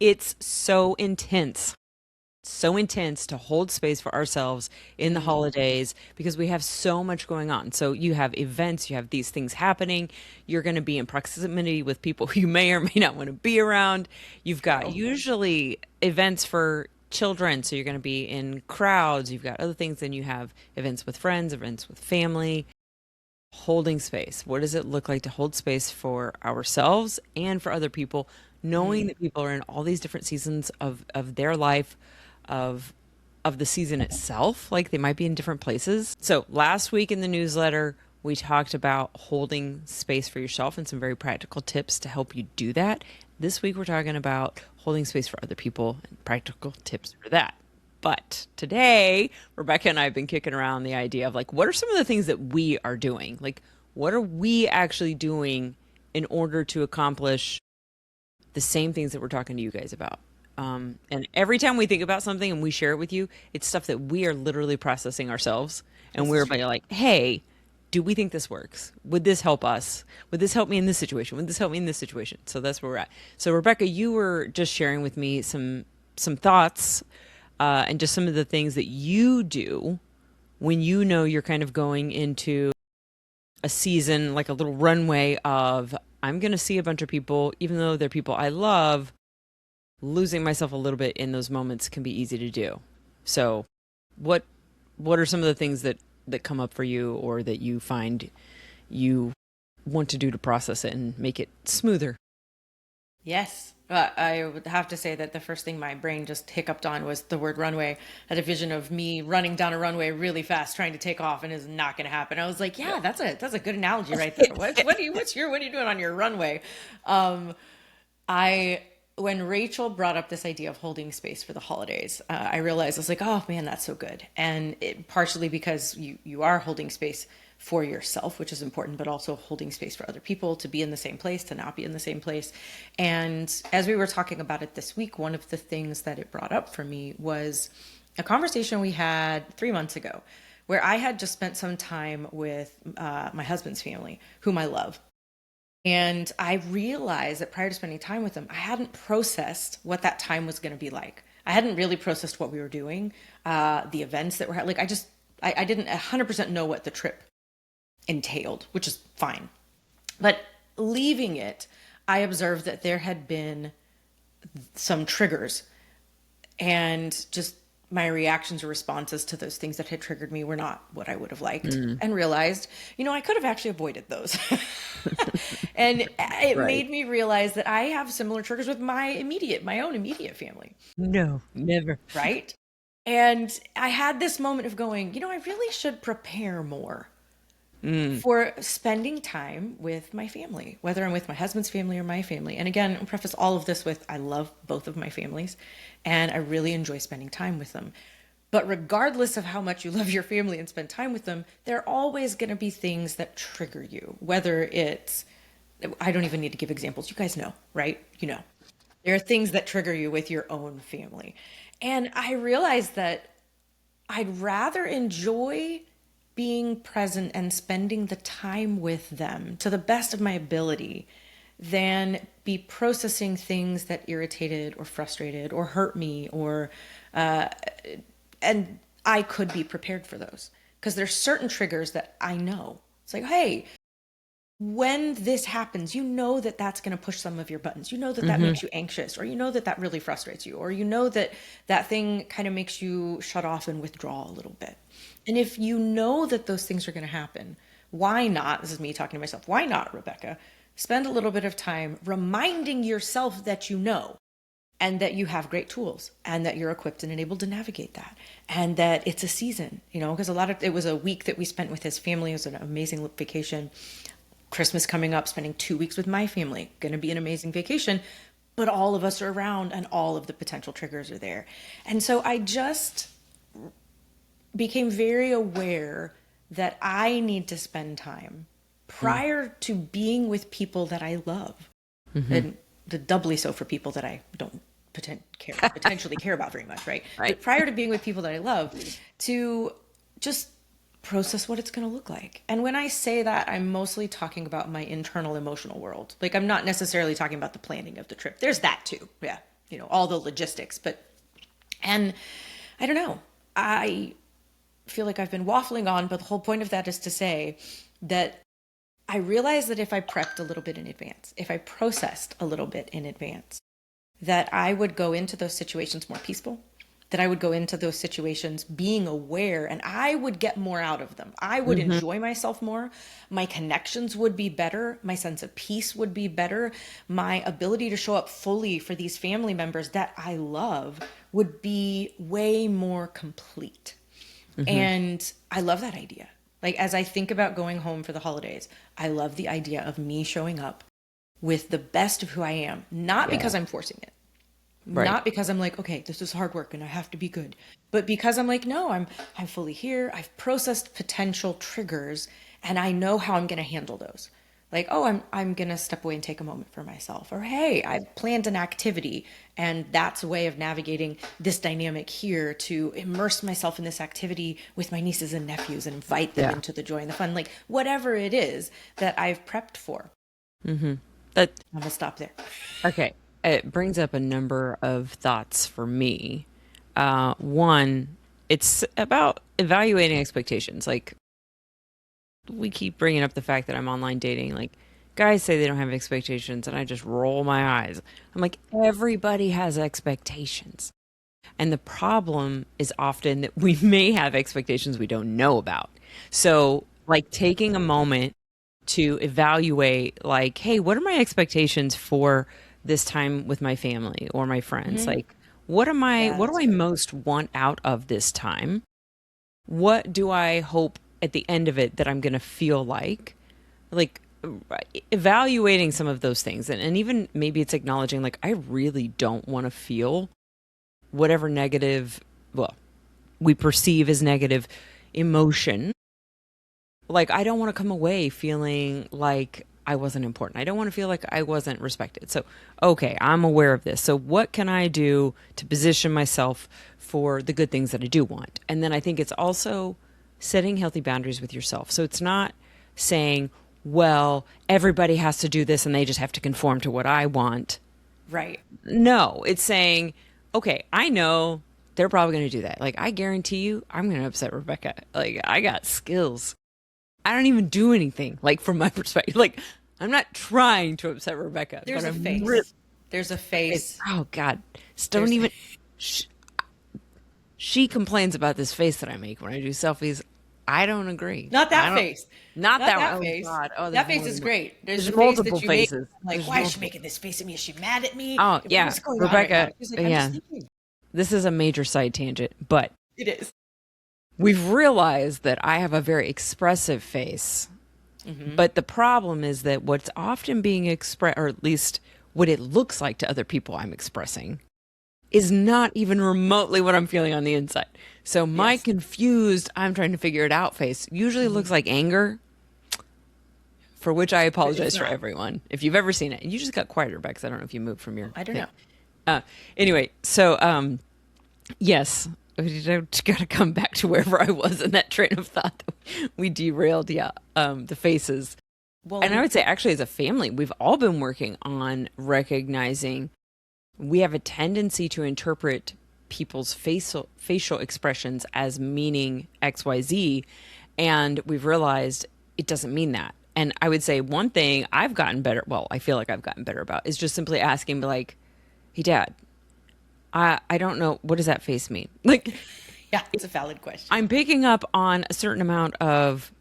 It's so intense to hold space for ourselves in the Mm. holidays because we have so much going on. So you have events, you have these things happening. You're going to be in proximity with people who you may or may not want to be around. You've got True. usually events for children, so you're going to be in crowds. You've got other things, then you have events with friends, events with family. Holding space. What does it look like to hold space for ourselves and for other people, knowing Mm. that people are in all these different seasons of their life, of of the season itself, like they might be in different places. So, last week in the newsletter, we talked about holding space for yourself and some very practical tips to help you do that. This week we're talking about holding space for other people and practical tips for that. But today, Rebecca and I have been kicking around the idea of like, what are some of the things that we are doing? Like, what are we actually doing in order to accomplish the same things that we're talking to you guys about? And every time we think about something and we share it with you, it's stuff that we are literally processing ourselves. And This is we're true. like, hey, do we think this works? Would this help us? Would this help me in this situation? Would this help me in this situation? So that's where we're at. So Rebecca, you were just sharing with me some thoughts and just some of the things that you do when you know you're kind of going into a season, like a little runway of, I'm going to see a bunch of people, even though they're people I love, losing myself a little bit in those moments can be easy to do. So, what what are some of the things that come up for you or that you find you want to do to process it and make it smoother? Yes. I would have to say that the first thing my brain just hiccuped on was the word runway. I had a vision of me running down a runway really fast, trying to take off, and it's not going to happen. I was like, "Yeah, that's a good analogy right there. What are you doing on your runway?" Um, I when Rachel brought up this idea of holding space for the holidays, I realized I was like, oh man, that's so good. And partially because you are holding space for yourself, which is important, but also holding space for other people to be in the same place, to not be in the same place. And as we were talking about it this week, one of the things that it brought up for me was a conversation we had 3 months ago, where I had just spent some time with my husband's family, whom I love, and I realized that prior to spending time with them, I hadn't processed what that time was going to be like. I hadn't really processed what we were doing, the events that were like. I didn't 100% know what the trip entailed, which is fine. But leaving it, I observed that there had been some triggers, and just my reactions or responses to those things that had triggered me were not what I would have liked, Mm, and realized, I could have actually avoided those. And it right. made me realize that I have similar triggers with my own immediate family, No, never. right? And I had this moment of going, I really should prepare more Mm, for spending time with my family, whether I'm with my husband's family or my family. And again, I'll preface all of this with I love both of my families and I really enjoy spending time with them. But regardless of how much you love your family and spend time with them, there are always going to be things that trigger you, whether it's, I don't even need to give examples. You guys know, right? There are things that trigger you with your own family. And I realized that I'd rather enjoy being present and spending the time with them to the best of my ability than be processing things that irritated or frustrated or hurt me and I could be prepared for those because there's certain triggers that I know. It's like, hey, when this happens, you know that that's going to push some of your buttons. You know that that hmm makes you anxious, or you know that that really frustrates you, or you know that that thing kind of makes you shut off and withdraw a little bit. And if you know that those things are going to happen, why not? This is me talking to myself. Why not, Rebecca? Spend a little bit of time reminding yourself that you know and that you have great tools and that you're equipped and enabled to navigate that and that it's a season, because it was a week that we spent with his family. It was an amazing vacation. Christmas coming up, spending 2 weeks with my family, going to be an amazing vacation, but all of us are around and all of the potential triggers are there. And so I just became very aware that I need to spend time prior to being with people that I love, hmm and the doubly so for people that I don't potentially care about very much, right? Right. But prior to being with people that I love, to just process what it's going to look like. And when I say that, I'm mostly talking about my internal emotional world. Like I'm not necessarily talking about the planning of the trip. There's that too. Yeah. all the logistics. And I don't know, I feel like I've been waffling on, but the whole point of that is to say that I realized that if I prepped a little bit in advance, if I processed a little bit in advance, that I would go into those situations more peaceful, that I would go into those situations being aware, and I would get more out of them. I would enjoy myself more. My connections would be better. My sense of peace would be better. My ability to show up fully for these family members that I love would be way more complete. And I love that idea. Like, as I think about going home for the holidays, I love the idea of me showing up with the best of who I am, not because I'm forcing it. Right. Not because I'm like, okay, this is hard work and I have to be good, but because I'm like, no, I'm fully here. I've processed potential triggers and I know how I'm going to handle those. Like, oh, I'm going to step away and take a moment for myself. Or, hey, I've planned an activity and that's a way of navigating this dynamic here, to immerse myself in this activity with my nieces and nephews and invite them into the joy and the fun. Like, whatever it is that I've prepped for. That I'm going to stop there. Okay. It brings up a number of thoughts for me. One, it's about evaluating expectations. Like, we keep bringing up the fact that I'm online dating. Like, guys say they don't have expectations, and I just roll my eyes. I'm like, everybody has expectations. And the problem is often that we may have expectations we don't know about. So, like, taking a moment to evaluate, like, hey, what are my expectations for this time with my family or my friends? Like, what do I most want out of this time? What do I hope at the end of it that I'm going to feel like evaluating some of those things. And even maybe it's acknowledging, like, I really don't want to feel whatever negative, well, we perceive as negative emotion. Like, I don't want to come away feeling like I wasn't important. I don't want to feel like I wasn't respected. So, okay, I'm aware of this. So what can I do to position myself for the good things that I do want? And then I think it's also setting healthy boundaries with yourself. So it's not saying, well, everybody has to do this and they just have to conform to what I want. Right. No, it's saying, okay, I know they're probably going to do that. Like, I guarantee you, I'm going to upset Rebecca. Like, I got skills. I don't even do anything, like, from my perspective. Like, I'm not trying to upset Rebecca. There's but a I'm face. There's a face. Oh, God. Don't even... She complains about this face that I make when I do selfies. I don't agree. Not that face. Not that face. Oh, God. Oh, that face is great. There's multiple face that you faces. make. Like, why is she making this face at me? Is she mad at me? Oh, yeah. What's going Rebecca, on right now? She's like, I'm just thinking. This is a major side tangent, but It is. we've realized that I have a very expressive face. But the problem is that what's often being expressed, or at least what it looks like to other people I'm expressing, is not even remotely what I'm feeling on the inside. So my confused, I'm trying to figure it out face usually looks like anger, for which I apologize for everyone. If you've ever seen it. And you just got quieter, Bex. I don't know if you moved from your... I don't know. Anyway, so yes, we got to come back to wherever I was in that train of thought that we derailed. The faces. Well, and I would say, actually, as a family, we've all been working on recognizing we have a tendency to interpret people's facial expressions as meaning XYZ, and we've realized it doesn't mean that. And I would say one thing I've gotten better, well, I feel like I've gotten better about, is just simply asking, like, hey, Dad, I don't know, what does that face mean? Like, yeah, it's a valid question. I'm picking up on a certain amount of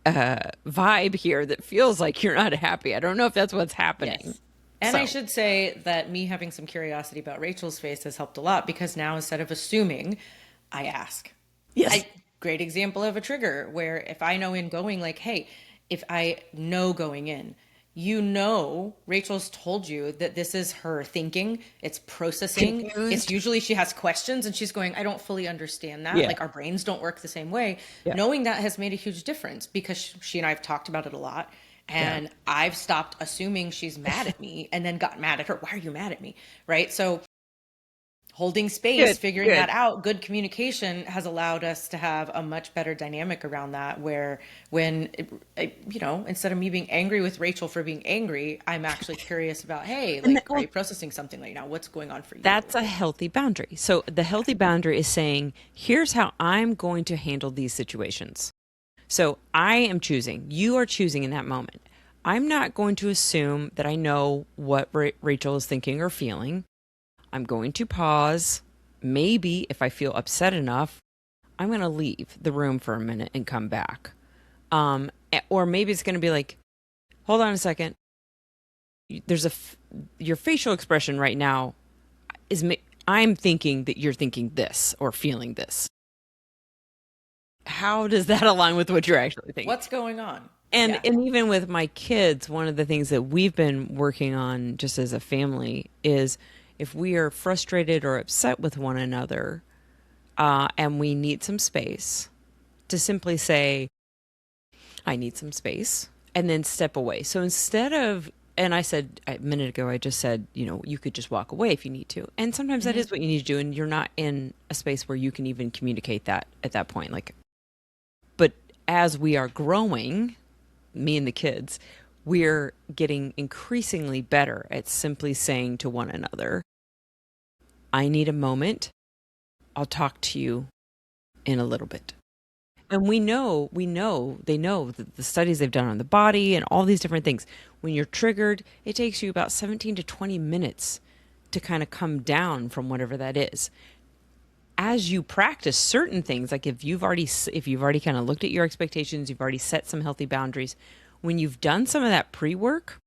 vibe here that feels like you're not happy. I don't know if that's what's happening. Yes. And I should say that me having some curiosity about Rachel's face has helped a lot, because now instead of assuming, I ask. Yes. Great example of a trigger where if I know in going, like, hey, if I know going in, Rachel's told you that this is her thinking, it's processing. Confused. It's usually she has questions and she's going, I don't fully understand that. Yeah. Like, our brains don't work the same way. Yeah. Knowing that has made a huge difference, because she and I have talked about it a lot. And I've stopped assuming she's mad at me and then got mad at her. Why are you mad at me? Right? So holding space, Good, figuring good. that out, good communication has allowed us to have a much better dynamic around that. Where when, instead of me being angry with Rachel for being angry, I'm actually curious about, hey, And like, are well, you processing something right now? What's going on for you? that's a healthy boundary. So the healthy boundary is saying, here's how I'm going to handle these situations. So I am choosing, you are choosing in that moment. I'm not going to assume that I know what Rachel is thinking or feeling. I'm going to pause. Maybe if I feel upset enough, I'm going to leave the room for a minute and come back. Or maybe it's going to be like, hold on a second. There's your facial expression right now is, I'm thinking that you're thinking this or feeling this. How does that align with what you're actually thinking? What's going on? And Yeah. even with my kids, one of the things that we've been working on just as a family is if we are frustrated or upset with one another, and we need some space, to simply say, I need some space, and then step away. So instead of, and I said a minute ago, I just said, you could just walk away if you need to. And sometimes that Hmm. is what you need to do. And you're not in a space where you can even communicate that at that point. Like, but as we are growing, me and the kids, we're getting increasingly better at simply saying to one another, I need a moment. I'll talk to you in a little bit. And they know that the studies they've done on the body and all these different things. When you're triggered, it takes you about 17 to 20 minutes to kind of come down from whatever that is. As you practice certain things, like if you've already kind of looked at your expectations, you've already set some healthy boundaries, when you've done some of that pre-work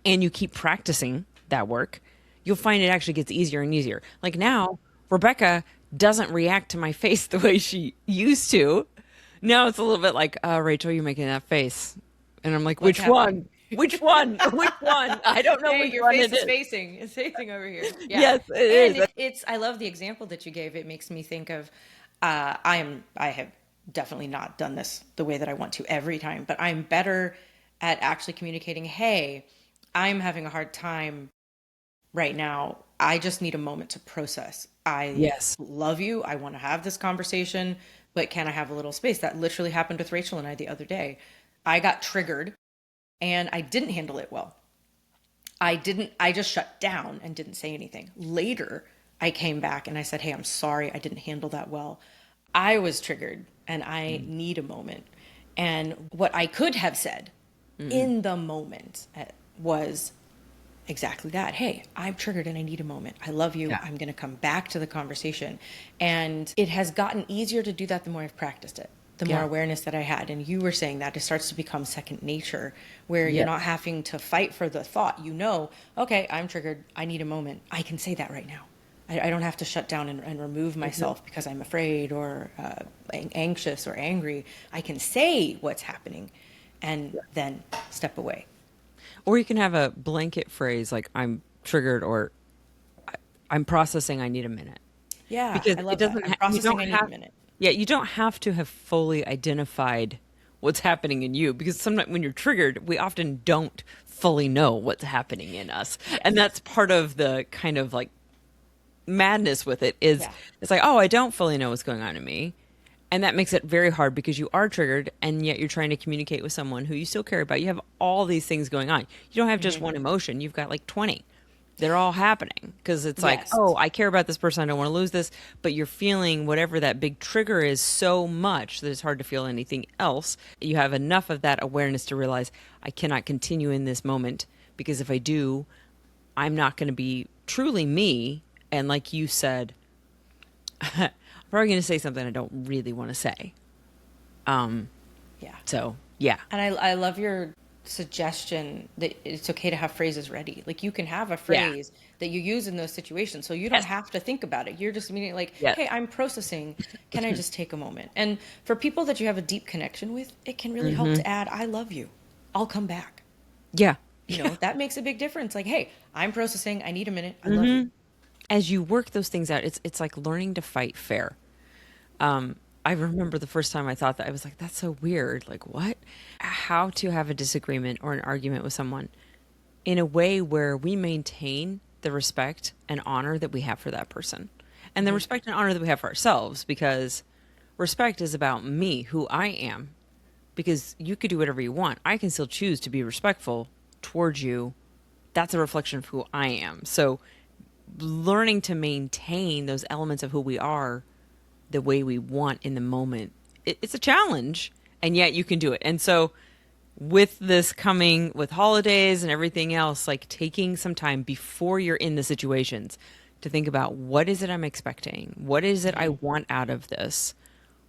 and you keep practicing that work, you'll find it actually gets easier and easier. Like now, Rebecca doesn't react to my face the way she used to. Now it's a little bit like, Rachel, you're making that face. And I'm like, What's which happening? one? Which one? Which one? I don't know Hey, which your one face it is is. facing. It's facing over here. Yeah. Yes, it And is. I love the example that you gave. It makes me think of, I have definitely not done this the way that I want to every time, but I'm better at actually communicating, hey, I'm having a hard time right now. I just need a moment to process. I Yes. love you. I want to have this conversation, but can I have a little space? That literally happened with Rachel and I the other day. I got triggered and I didn't handle it well. I just shut down and didn't say anything. Later, I came back and I said, hey, I'm sorry. I didn't handle that well. I was triggered and I need a moment. And what I could have said Mm-mm. in the moment was exactly that. Hey, I'm triggered and I need a moment. I love you. Yeah. I'm going to come back to the conversation. And it has gotten easier to do that the more I've practiced it, the more Yeah. awareness that I had. And you were saying that it starts to become second nature where you're Yeah. not having to fight for the thought. Okay, I'm triggered. I need a moment. I can say that right now. I don't have to shut down and remove Mhm. myself because I'm afraid or anxious or angry. I can say what's happening and then step away. Or you can have a blanket phrase like, I'm triggered, or I'm processing, I need a minute. Yeah, Because I it love that. doesn't I'm you processing. don't I need a have, minute. yeah, you don't have to have fully identified what's happening in you, because sometimes when you're triggered, we often don't fully know what's happening in us. And Yes. that's part of the kind of like madness with it is, Yeah. it's like, oh, I don't fully know what's going on in me. And that makes it very hard because you are triggered and yet you're trying to communicate with someone who you still care about. You have all these things going on. You don't have just Hmm. one emotion, you've got like 20. They're all happening because it's like, Yes. oh, I care about this person. I don't want to lose this. But you're feeling whatever that big trigger is so much that it's hard to feel anything else. You have enough of that awareness to realize I cannot continue in this moment, because if I do, I'm not going to be truly me. And like you said, I'm probably going to say something I don't really want to say. Um, Yeah. so yeah, And I love your suggestion that it's okay to have phrases ready. Like you can have a yeah, phrase that you use in those situations. So you don't yes, have to think about it. You're just immediately like, yes, hey, I'm processing. Can I just take a moment? And for people that you have a deep connection with, it can really help hmm, to add, I love you. I'll come back. yeah, yeah. That makes a big difference. Like, hey, I'm processing. I need a minute. I love you. Hmm. As you work those things out, it's like learning to fight fair. I remember the first time I thought that, I was like, that's so weird. Like, what? How to have a disagreement or an argument with someone in a way where we maintain the respect and honor that we have for that person, and the respect and honor that we have for ourselves, because respect is about me, who I am, because you could do whatever you want. I can still choose to be respectful towards you. That's a reflection of who I am. So learning to maintain those elements of who we are the way we want in the moment, it's a challenge, and yet you can do it. And so with this coming with holidays and everything else, like taking some time before you're in the situations to think about, what is it I'm expecting? What is it I want out of this?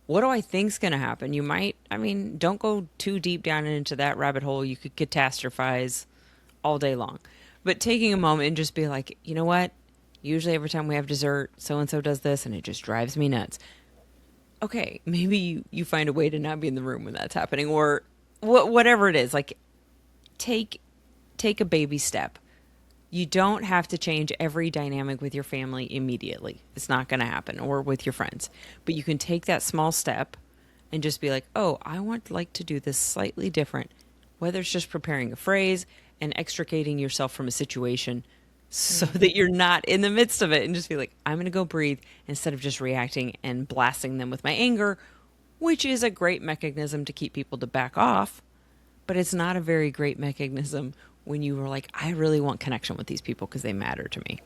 What do I think's going to happen? You might, I mean, don't go too deep down into that rabbit hole. You could catastrophize all day long. But taking a moment and just be like, you know what? Usually every time we have dessert, so and so does this, and it just drives me nuts. Okay, maybe you find a way to not be in the room when that's happening, or whatever it is. Like, take a baby step. You don't have to change every dynamic with your family immediately. It's not going to happen, or with your friends. But you can take that small step and just be like, oh, I want like to do this slightly different. Whether it's just preparing a phrase and extricating yourself from a situation so that you're not in the midst of it, and just be like, I'm going to go breathe instead of just reacting and blasting them with my anger, which is a great mechanism to keep people to back off. But it's not a very great mechanism when you were like, I really want connection with these people because they matter to me.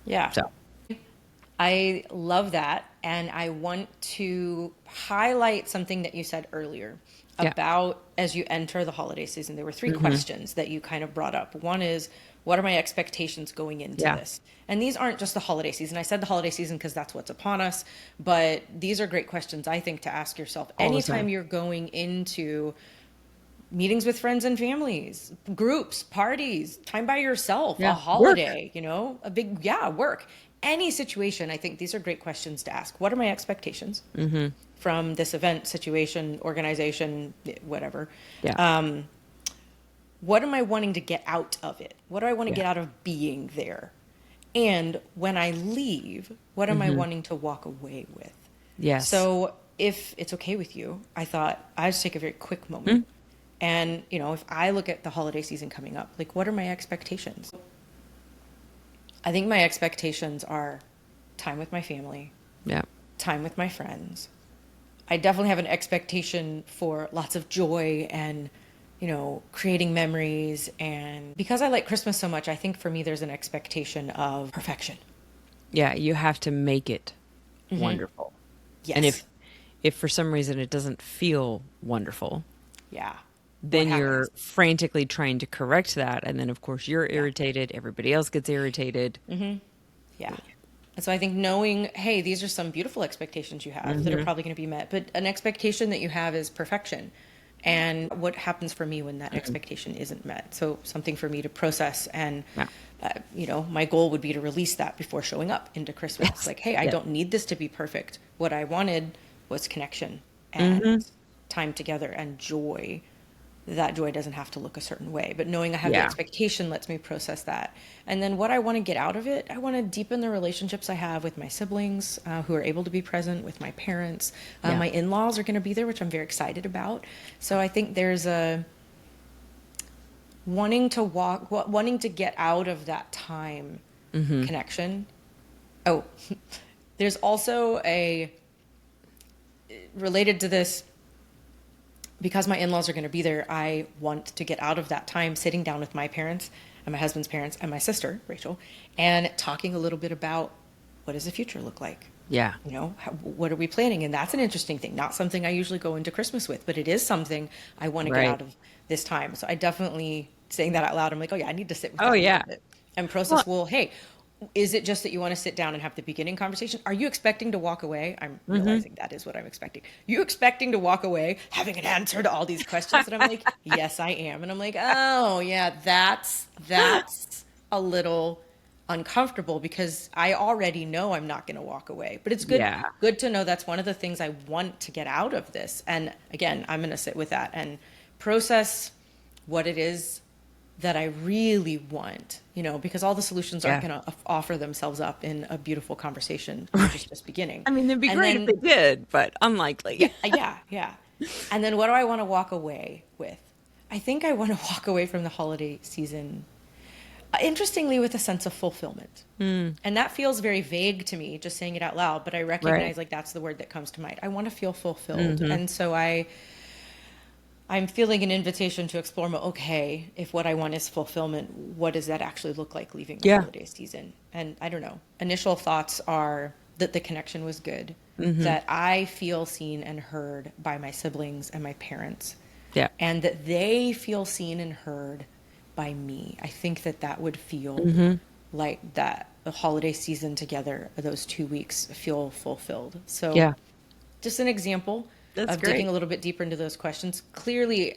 Yeah. So, I love that. And I want to highlight something that you said earlier yeah. about as you enter the holiday season. There were three questions that you kind of brought up. One is, what are my expectations going into Yeah. this? And these aren't just the holiday season. I said the holiday season because that's what's upon us. But these are great questions, I think, to ask yourself All the anytime time. you're going into meetings with friends and families, groups, parties, time by yourself, a Yeah. Work. holiday, a big, work, any situation. I think these are great questions to ask. What are my expectations from this event, situation, organization, whatever? Yeah. What am I wanting to get out of it? What do I want to Yeah. get out of being there? And when I leave, what am I wanting to walk away with? Yes. So if it's okay with you, I thought I'd just take a very quick moment. And, if I look at the holiday season coming up, like, what are my expectations? I think my expectations are time with my family, Yeah. time with my friends. I definitely have an expectation for lots of joy and, creating memories. And because I like Christmas so much, I think for me, there's an expectation of perfection. Yeah. You have to make it wonderful. Yes. And if for some reason it doesn't feel wonderful, Yeah. then What you're happens? frantically trying to correct that. And then, of course, you're irritated. Everybody else gets irritated. Yeah. And so I think knowing, hey, these are some beautiful expectations you have that are probably going to be met, but an expectation that you have is perfection. And what happens for me when that expectation isn't met? So something for me to process, and Yeah. my goal would be to release that before showing up into Christmas. Yes. Like, hey, I Yeah. don't need this to be perfect. What I wanted was connection and time together and joy. That joy doesn't have to look a certain way, but knowing I have the Yeah. expectation lets me process that. And then what I want to get out of it, I want to deepen the relationships I have with my siblings who are able to be present, with my parents. Yeah. My in-laws are going to be there, which I'm very excited about. So I think there's a wanting to get out of that time connection. Oh, there's also related to this, because my in-laws are going to be there, I want to get out of that time sitting down with my parents and my husband's parents and my sister, Rachel, and talking a little bit about, what does the future look like? Yeah. What are we planning? And that's an interesting thing. Not something I usually go into Christmas with, but it is something I want to get Right. out of this time. So I definitely, saying that out loud, I'm like, oh yeah, I need to sit with Oh, that a yeah. little bit and process. Well, hey, is it just that you want to sit down and have the beginning conversation? Are you expecting to walk away? I'm realizing that is what I'm expecting. You expecting to walk away having an answer to all these questions? And I'm like, yes, I am. And I'm like, oh yeah, that's a little uncomfortable, because I already know I'm not going to walk away. But it's Yeah. good to know that's one of the things I want to get out of this. And again, I'm going to sit with that and process what it is that I really want, because all the solutions aren't Yeah. going to offer themselves up in a beautiful conversation, which is just beginning. I mean, it'd be And great then, if they did, but unlikely. yeah. And then what do I want to walk away with? I think I want to walk away from the holiday season. Interestingly, with a sense of fulfillment. And that feels very vague to me, just saying it out loud, but I Right. recognize like that's the word that comes to mind. I want to feel fulfilled. And so I'm feeling an invitation to explore more, okay, if what I want is fulfillment, what does that actually look like leaving the Yeah. holiday season? And I don't know. Initial thoughts are that the connection was good, that I feel seen and heard by my siblings and my parents, Yeah. and that they feel seen and heard by me. I think that that would feel like that the holiday season together, those 2 weeks feel fulfilled. So Yeah. just an example That's of digging great. a little bit deeper into those questions. Clearly,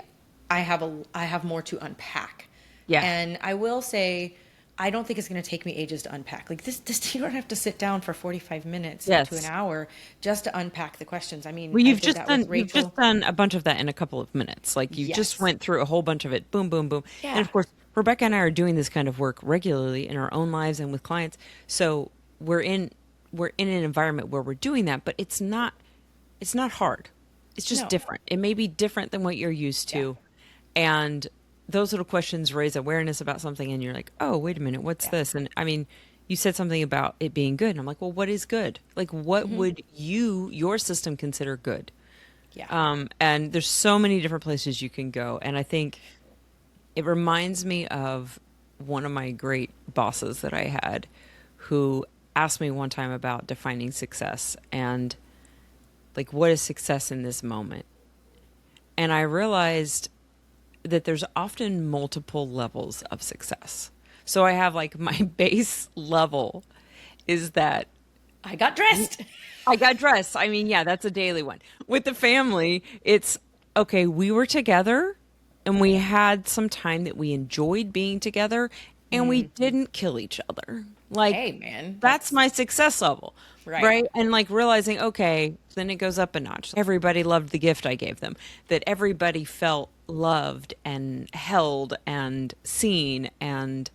I have more to unpack, Yeah. and I will say I don't think it's going to take me ages to unpack. Like this, you don't have to sit down for 45 minutes to an Yes. hour just to unpack the questions. I mean, Well, I did that with you've just Rachel. done a bunch of that in a couple of minutes. Like you just Yes. went through a whole bunch of it. Boom, boom, boom. And Yeah. of course, Rebecca and I are doing this kind of work regularly in our own lives and with clients. So we're in an environment where we're doing that, but it's not hard. It's just No. different. It may be different than what you're used Yeah. to. And those little questions raise awareness about something and you're like, "Oh, wait a minute, what's Yeah. this?" And I mean, you said something about it being good. And I'm like, "Well, what is good? Like what would your system consider good?" Yeah. And there's so many different places you can go. And I think it reminds me of one of my great bosses that I had who asked me one time about defining success and like, what is success in this moment? And I realized that there's often multiple levels of success. So I have like my base level is that I got dressed. I got dressed. I mean, yeah, that's a daily one. With the family, it's okay, we were together and we had some time that we enjoyed being together and we didn't kill each other. Like, Hey, man, that's that's my success level. right. Right. And like realizing, okay, then it goes up a notch. Everybody loved the gift I gave them, that everybody felt loved and held and seen and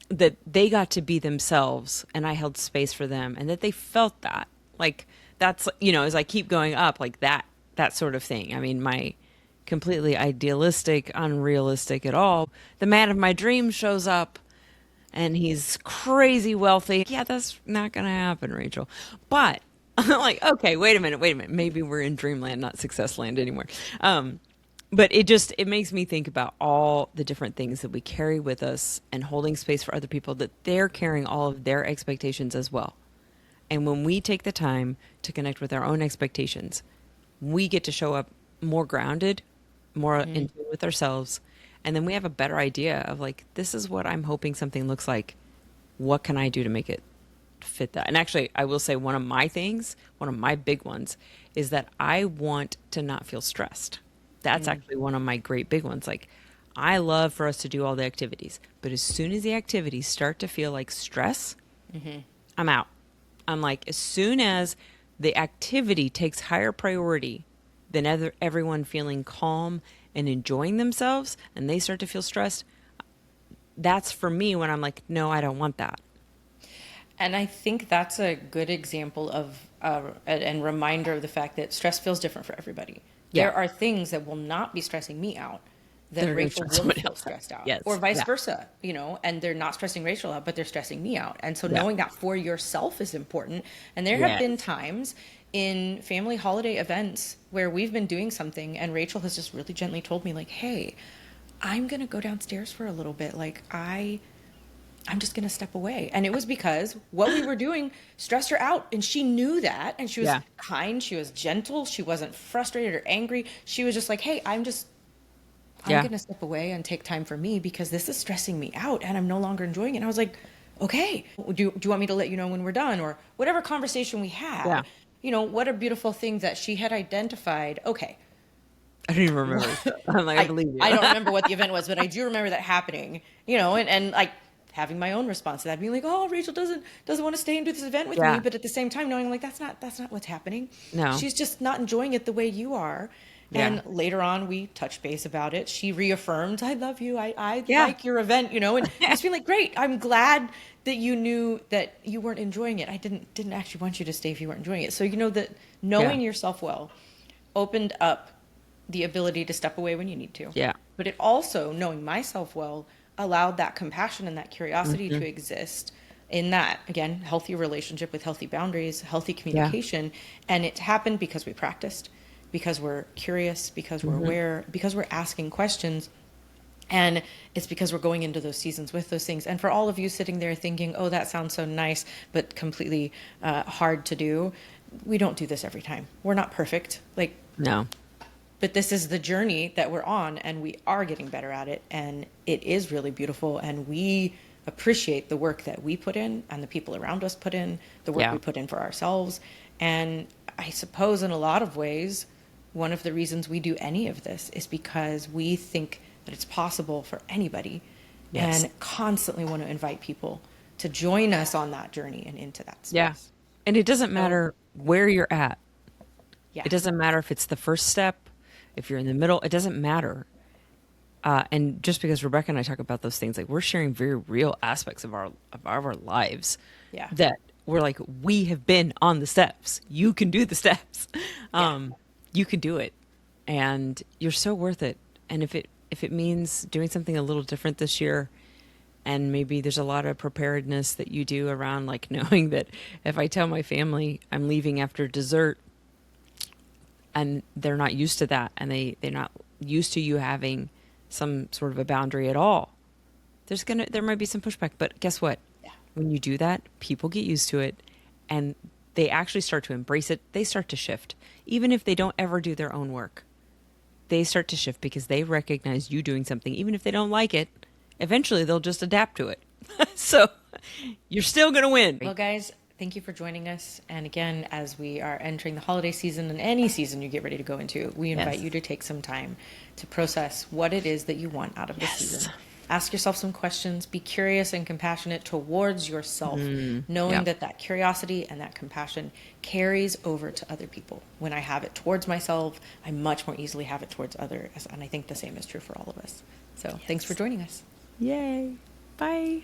that they got to be themselves and I held space for them and that they felt that. Like that's as I keep going up like that sort of thing. I mean, my completely idealistic, unrealistic at all. The man of my dreams shows up and he's crazy wealthy. Yeah, that's not going to happen, Rachel. But I'm like, okay, wait a minute. Maybe we're in dreamland, not success land anymore. But it makes me think about all the different things that we carry with us and holding space for other people that they're carrying all of their expectations as well. And when we take the time to connect with our own expectations, we get to show up more grounded, more in tune with ourselves. And then we have a better idea of like, this is what I'm hoping something looks like. What can I do to make it fit that? And actually, I will say one of my things, one of my big ones, is that I want to not feel stressed. That's actually one of my great big ones. Like, I love for us to do all the activities, but as soon as the activities start to feel like stress, I'm out. I'm like, as soon as the activity takes higher priority than everyone feeling calm and enjoying themselves, and they start to feel stressed, that's for me when I'm like, no, I don't want that. And I think that's a good example of and reminder of the fact that stress feels different for everybody. Yeah. There are things that will not be stressing me out that They're going to Rachel stress will somebody feel else out. stressed out, Yes. or vice Yeah. versa, and they're not stressing Rachel out, but they're stressing me out. And so Yeah. knowing that for yourself is important. And there have Yes. been times in family holiday events where we've been doing something and Rachel has just really gently told me like, hey, I'm going to go downstairs for a little bit. Like I'm just going to step away. And it was because what we were doing stressed her out. And she knew that. And she was Yeah. kind. She was gentle. She wasn't frustrated or angry. She was just like, hey, I'm Yeah. going to step away and take time for me because this is stressing me out and I'm no longer enjoying it. And I was like, okay, do you want me to let you know when we're done? Or whatever conversation we had. Yeah. What a beautiful thing that she had identified. Okay, I don't even remember. I'm like, I believe you. I don't remember what the event was, but I do remember that happening, and like having my own response to that, being like, oh, Rachel doesn't want to stay and do this event with Yeah. me, but at the same time knowing like that's not what's happening. No. She's just not enjoying it the way you are. Yeah. And later on we touched base about it. She reaffirmed, I love you. I Yeah. like your event, and I was feeling like, great. I'm glad that you knew that you weren't enjoying it. I didn't actually want you to stay if you weren't enjoying it. So that knowing Yeah. yourself well opened up the ability to step away when you need to. Yeah. But it also, knowing myself well, allowed that compassion and that curiosity to exist in that, again, healthy relationship with healthy boundaries, healthy Yeah. communication. And it happened because we practiced, because we're curious, because we're aware, because we're asking questions. And it's because we're going into those seasons with those things. And for all of you sitting there thinking, oh, that sounds so nice, but completely hard to do, we don't do this every time. We're not perfect. Like, No. but this is the journey that we're on, and we are getting better at it. And it is really beautiful. And we appreciate the work that we put in and the people around us put in, the work Yeah. we put in for ourselves. And I suppose in a lot of ways, one of the reasons we do any of this is because we think that it's possible for anybody, Yes. and constantly want to invite people to join us on that journey and into that space. Yeah. And it doesn't matter where you're at. Yeah. It doesn't matter if it's the first step, if you're in the middle, it doesn't matter. And just because Rebecca and I talk about those things, like we're sharing very real aspects of our lives Yeah. that we're like, we have been on the steps. You can do the steps. You can do it. And you're so worth it. And if it means doing something a little different this year, and maybe there's a lot of preparedness that you do around like knowing that if I tell my family I'm leaving after dessert and they're not used to that, and they're not used to you having some sort of a boundary at all, there might be some pushback. But guess what? Yeah. When you do that, people get used to it and they actually start to embrace it. They start to shift. Even if they don't ever do their own work, they start to shift because they recognize you doing something. Even if they don't like it, eventually they'll just adapt to it. So you're still going to win. Well, guys, thank you for joining us. And again, as we are entering the holiday season and any season you get ready to go into, we invite Yes. you to take some time to process what it is that you want out of the season. Ask yourself some questions. Be curious and compassionate towards yourself, knowing yeah. that curiosity and that compassion carries over to other people. When I have it towards myself, I much more easily have it towards others. And I think the same is true for all of us. So thanks for joining us. Yay. Bye.